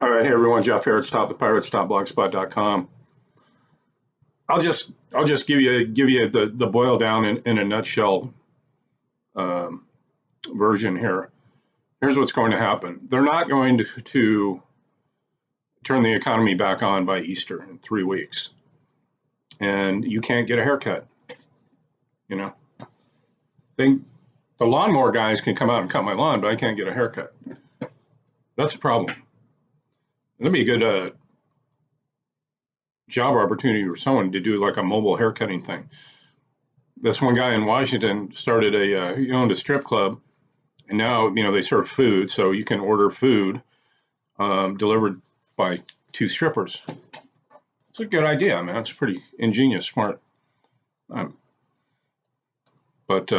All right, hey everyone, Jeff here at StopThePirates.blogspot.com. I'll just give you the boil down in a nutshell um, version here. Here's what's going to happen. They're not going to turn the economy back on by Easter in 3 weeks, and you can't get a haircut. You know, the lawnmower guys can come out and cut my lawn, but I can't get a haircut. That's the problem. That'd be a good job opportunity for someone to do like a mobile haircutting thing. This one guy in Washington started he owned a strip club, and now they serve food, so you can order food delivered by 2 strippers. It's a good idea, man. It's pretty ingenious, smart. But you're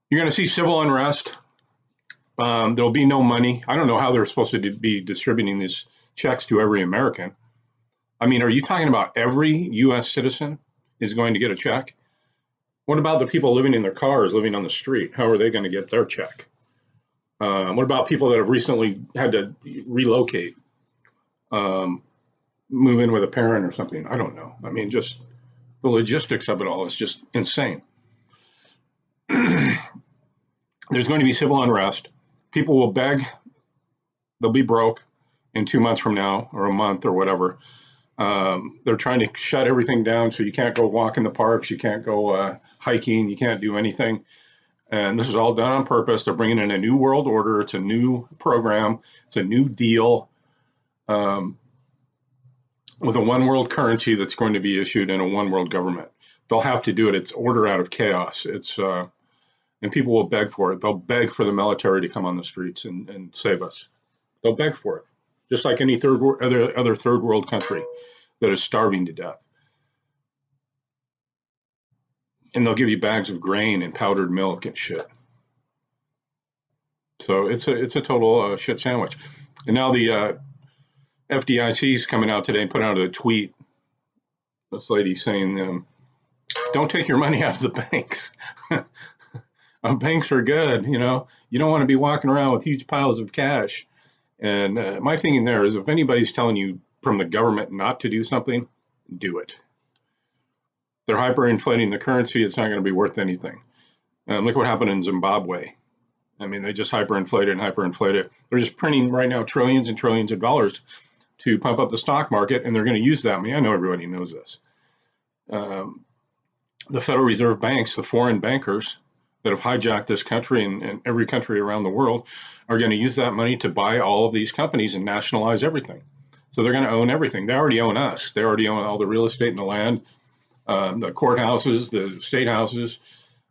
going to see civil unrest. There'll be no money. I don't know how they're supposed to be distributing these checks to every American. I mean, are you talking about every U.S. citizen is going to get a check? What about the people living in their cars, living on the street? How are they going to get their check? What about people that have recently had to relocate, move in with a parent or something? I don't know. I mean, just the logistics of it all is just insane. There's going to be civil unrest. People will beg. They'll be broke in 2 months from now, or a month, or whatever. They're trying to shut everything down, so you can't go walk in the parks, you can't go hiking, you can't do anything. And this is all done on purpose. They're bringing in a new world order. It's a new program. It's a new deal with a one world currency that's going to be issued in a one world government. They'll have to do it. It's order out of chaos. And people will beg for it. They'll beg for the military to come on the streets and save us. They'll beg for it, just like any other third world country that is starving to death. And they'll give you bags of grain and powdered milk and shit. So it's a total shit sandwich. And now the FDIC is coming out today and put out a tweet. This lady saying, "Don't take your money out of the banks. Banks are good. You don't want to be walking around with huge piles of cash." And my thinking there is, if anybody's telling you from the government not to do something, do it. They're hyperinflating the currency. It's not going to be worth anything. Look what happened in Zimbabwe. I mean, they just hyperinflated. They're just printing right now trillions and trillions of dollars to pump up the stock market, and they're going to use that. I mean, I know everybody knows this. The Federal Reserve banks, the foreign bankers that have hijacked this country and every country around the world, are going to use that money to buy all of these companies and nationalize everything. So they're going to own everything. They already own us. They already own all the real estate and the land, the courthouses, the state houses,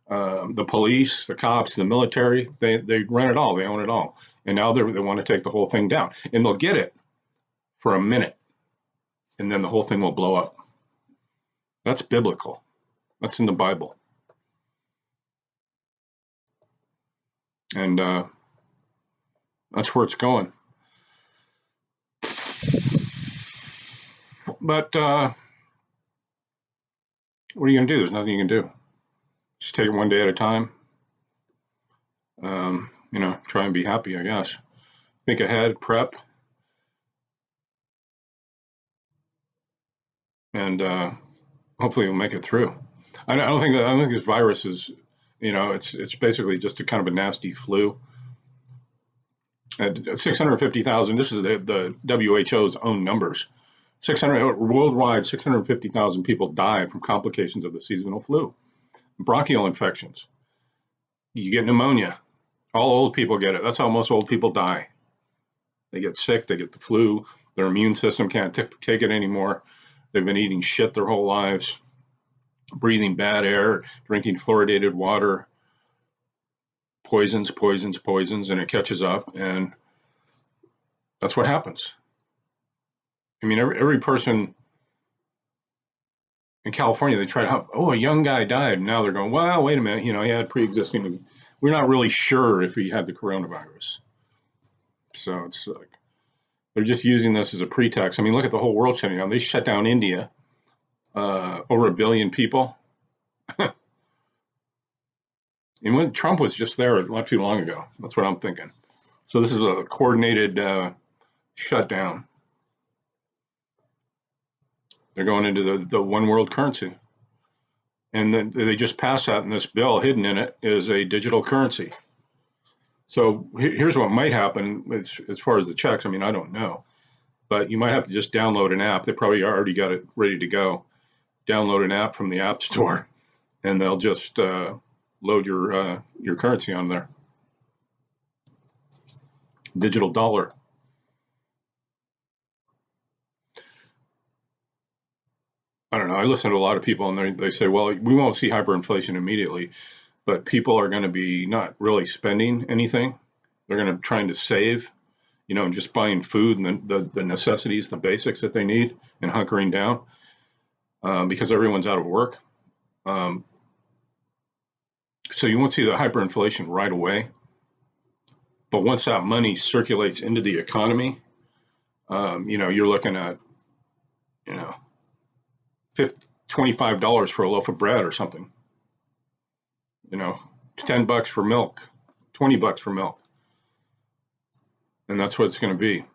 the police, the cops, the military. They run it all. They own it all. And now they want to take the whole thing down. And they'll get it for a minute, and then the whole thing will blow up. That's biblical. That's in the Bible. And that's where it's going. But what are you going to do? There's nothing you can do. Just take it one day at a time. Try and be happy, I guess. Think ahead, prep. And hopefully we'll make it through. I don't think this virus is, it's basically just a kind of a nasty flu. At 650,000, this is the WHO's own numbers. Worldwide, 650,000 people died from complications of the seasonal flu. Bronchial infections. You get pneumonia. All old people get it. That's how most old people die. They get sick, they get the flu, their immune system can't take it anymore. They've been eating shit their whole lives, breathing bad air, drinking fluoridated water, poisons, and it catches up, and that's what happens. I mean, every person in California, they try to help. Oh, a young guy died. Now they're going, well, wait a minute. He had pre-existing. We're not really sure if he had the coronavirus. So it's like they're just using this as a pretext. I mean, look at the whole world shutting down. They shut down India, over 1 billion people. And when Trump was just there not too long ago, that's what I'm thinking. So this is a coordinated shutdown. They're going into the one world currency. And then they just passed that, and this bill hidden in it is a digital currency. So here's what might happen as far as the checks. I mean, I don't know, but you might have to just download an app. They probably already got it ready to go. Download an app from the App Store, and they'll just load your currency on there. Digital dollar. I don't know. I listen to a lot of people, and they say, well, we won't see hyperinflation immediately, but people are going to be not really spending anything. They're going to trying to save, and just buying food and the necessities, the basics that they need, and hunkering down because everyone's out of work. So you won't see the hyperinflation right away. But once that money circulates into the economy, you're looking at, $25 for a loaf of bread or something. $10 for milk, $20 for milk. And that's what it's going to be.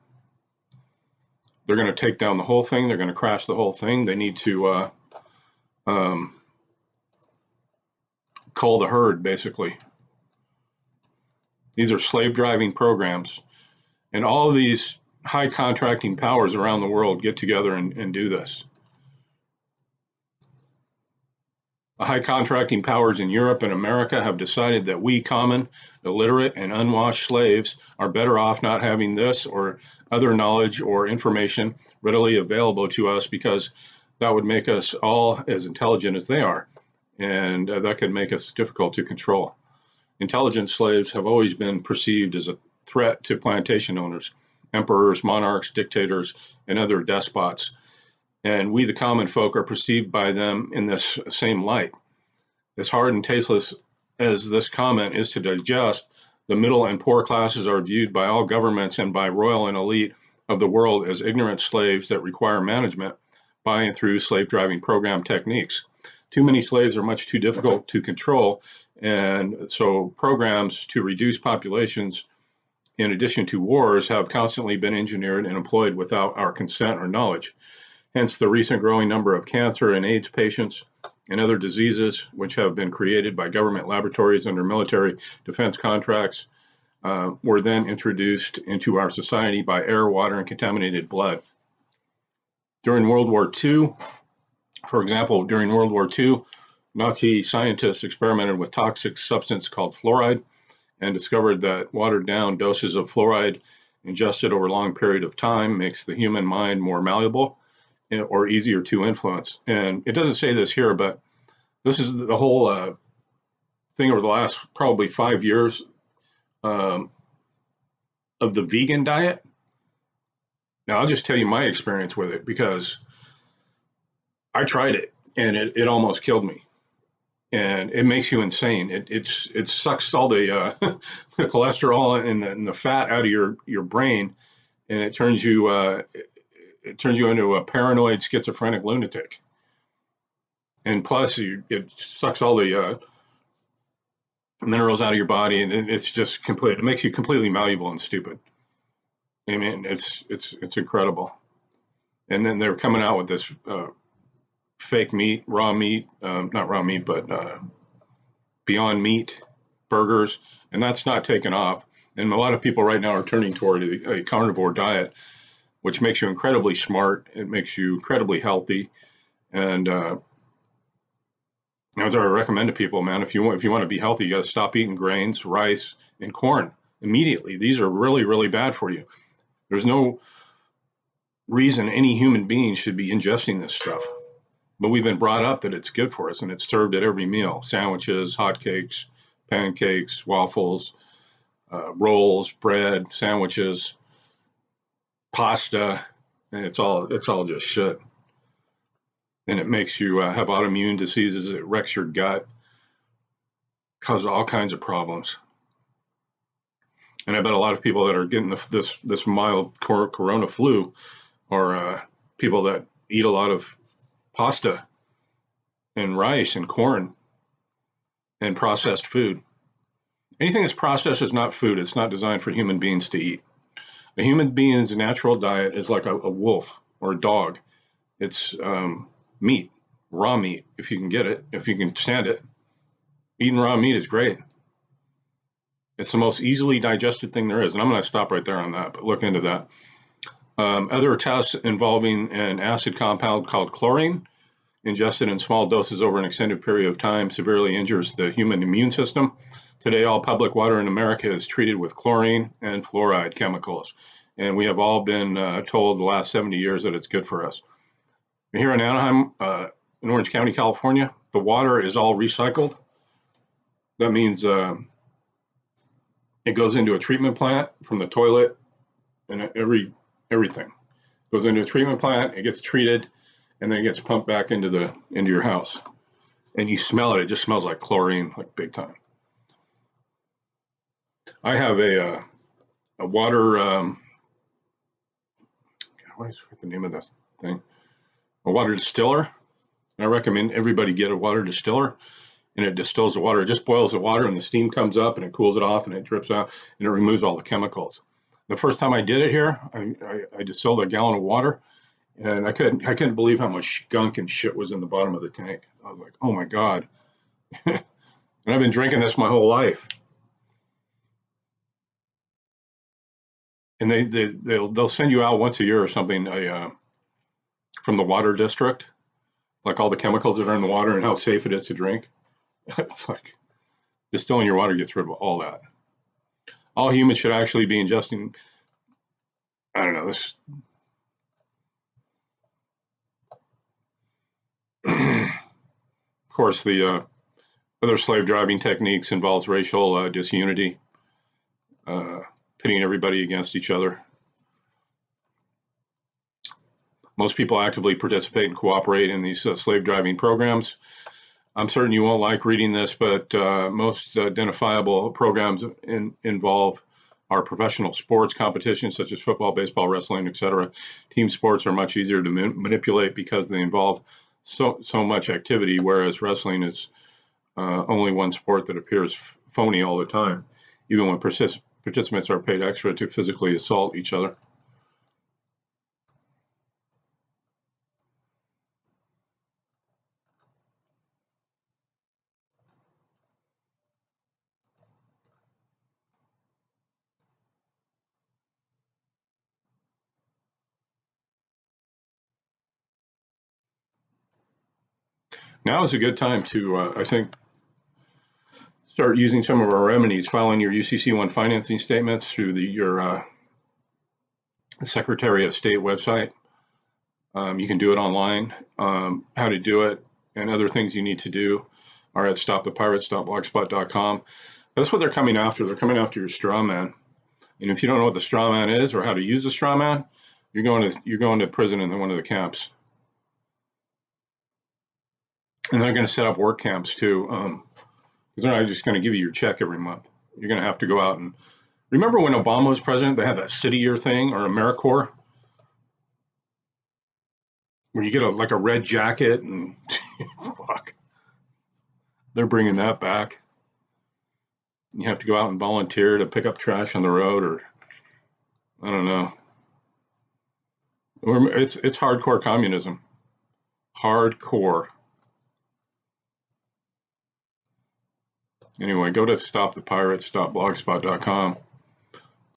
They're going to take down the whole thing. They're going to crash the whole thing. They need to cull the herd, basically. These are slave driving programs. And all of these high contracting powers around the world get together and do this. The high contracting powers in Europe and America have decided that we common, illiterate, and unwashed slaves are better off not having this or other knowledge or information readily available to us, because that would make us all as intelligent as they are, and that could make us difficult to control. Intelligent slaves have always been perceived as a threat to plantation owners, emperors, monarchs, dictators, and other despots. And we, the common folk, are perceived by them in this same light. As hard and tasteless as this comment is to digest, the middle and poor classes are viewed by all governments and by royal and elite of the world as ignorant slaves that require management by and through slave driving program techniques. Too many slaves are much too difficult to control, and so programs to reduce populations, in addition to wars, have constantly been engineered and employed without our consent or knowledge. Hence the recent growing number of cancer and AIDS patients and other diseases which have been created by government laboratories under military defense contracts were then introduced into our society by air, water, and contaminated blood. During World War II, for example, Nazi scientists experimented with toxic substance called fluoride and discovered that watered down doses of fluoride ingested over a long period of time makes the human mind more malleable or easier to influence. And it doesn't say this here, but this is the whole thing over the last probably 5 years of the vegan diet. Now, I'll just tell you my experience with it, because I tried it and it almost killed me. And it makes you insane. It sucks all the the cholesterol and the fat out of your brain, and it turns you into a paranoid schizophrenic lunatic. And plus, it sucks all the minerals out of your body, and it's just complete. It makes you completely malleable and stupid. I mean, it's incredible. And then they're coming out with this fake meat, raw meat, not raw meat, but Beyond Meat burgers, and that's not taken off. And a lot of people right now are turning toward a carnivore diet, which makes you incredibly smart. It makes you incredibly healthy, and that's what I recommend to people, man. If you want to be healthy, you got to stop eating grains, rice, and corn immediately. These are really, really bad for you. There's no reason any human being should be ingesting this stuff. But we've been brought up that it's good for us, and it's served at every meal: sandwiches, hotcakes, pancakes, waffles, rolls, bread, sandwiches, pasta, and it's all just shit. And it makes you have autoimmune diseases. It wrecks your gut, causes all kinds of problems. And I bet a lot of people that are getting this mild corona flu are people that eat a lot of pasta and rice and corn and processed food. Anything that's processed is not food. It's not designed for human beings to eat. A human being's natural diet is like a wolf or a dog. It's meat, raw meat, if you can get it, if you can stand it. Eating raw meat is great. It's the most easily digested thing there is. And I'm going to stop right there on that, but look into that. Other tests involving an acid compound called chlorine, ingested in small doses over an extended period of time, severely injures the human immune system. Today, all public water in America is treated with chlorine and fluoride chemicals. And we have all been told the last 70 years that it's good for us. Here in Anaheim, in Orange County, California, the water is all recycled. That means it goes into a treatment plant from the toilet and everything. Goes into a treatment plant, it gets treated, and then it gets pumped back into your house. And you smell it, it just smells like chlorine, like big time. I have a water, what is the name of this thing? A water distiller. I recommend everybody get a water distiller, and it distills the water. It just boils the water, and the steam comes up, and it cools it off, and it drips out, and it removes all the chemicals. The first time I did it here, I distilled a gallon of water, and I couldn't believe how much gunk and shit was in the bottom of the tank. I was like, oh my God. And I've been drinking this my whole life. And they'll send you out once a year or something from the water district, like all the chemicals that are in the water and how safe it is to drink. It's like distilling your water gets rid of all that. All humans should actually be ingesting, I don't know, this. Of course, the other slave driving techniques involves racial disunity, pitting everybody against each other. Most people actively participate and cooperate in these slave driving programs. I'm certain you won't like reading this, but most identifiable programs involve our professional sports competitions such as football, baseball, wrestling, etc. Team sports are much easier to manipulate because they involve so much activity, whereas wrestling is only one sport that appears phony all the time, even when participants are paid extra to physically assault each other. Now is a good time to, I think, start using some of our remedies, filing your UCC1 financing statements through your Secretary of State website. You can do it online. How to do it and other things you need to do are at stopthepirates.blogspot.com. That's what they're coming after. They're coming after your straw man. And if you don't know what the straw man is or how to use the straw man, you're going to prison in one of the camps. And they're going to set up work camps too, because they're not just going to give you your check every month. You're going to have to go out and remember when Obama was president, they had that city year thing or AmeriCorps, where you get like a red jacket and fuck, they're bringing that back. You have to go out and volunteer to pick up trash on the road, or I don't know. It's hardcore communism. Hardcore. Anyway, go to stopthepirates.blogspot.com.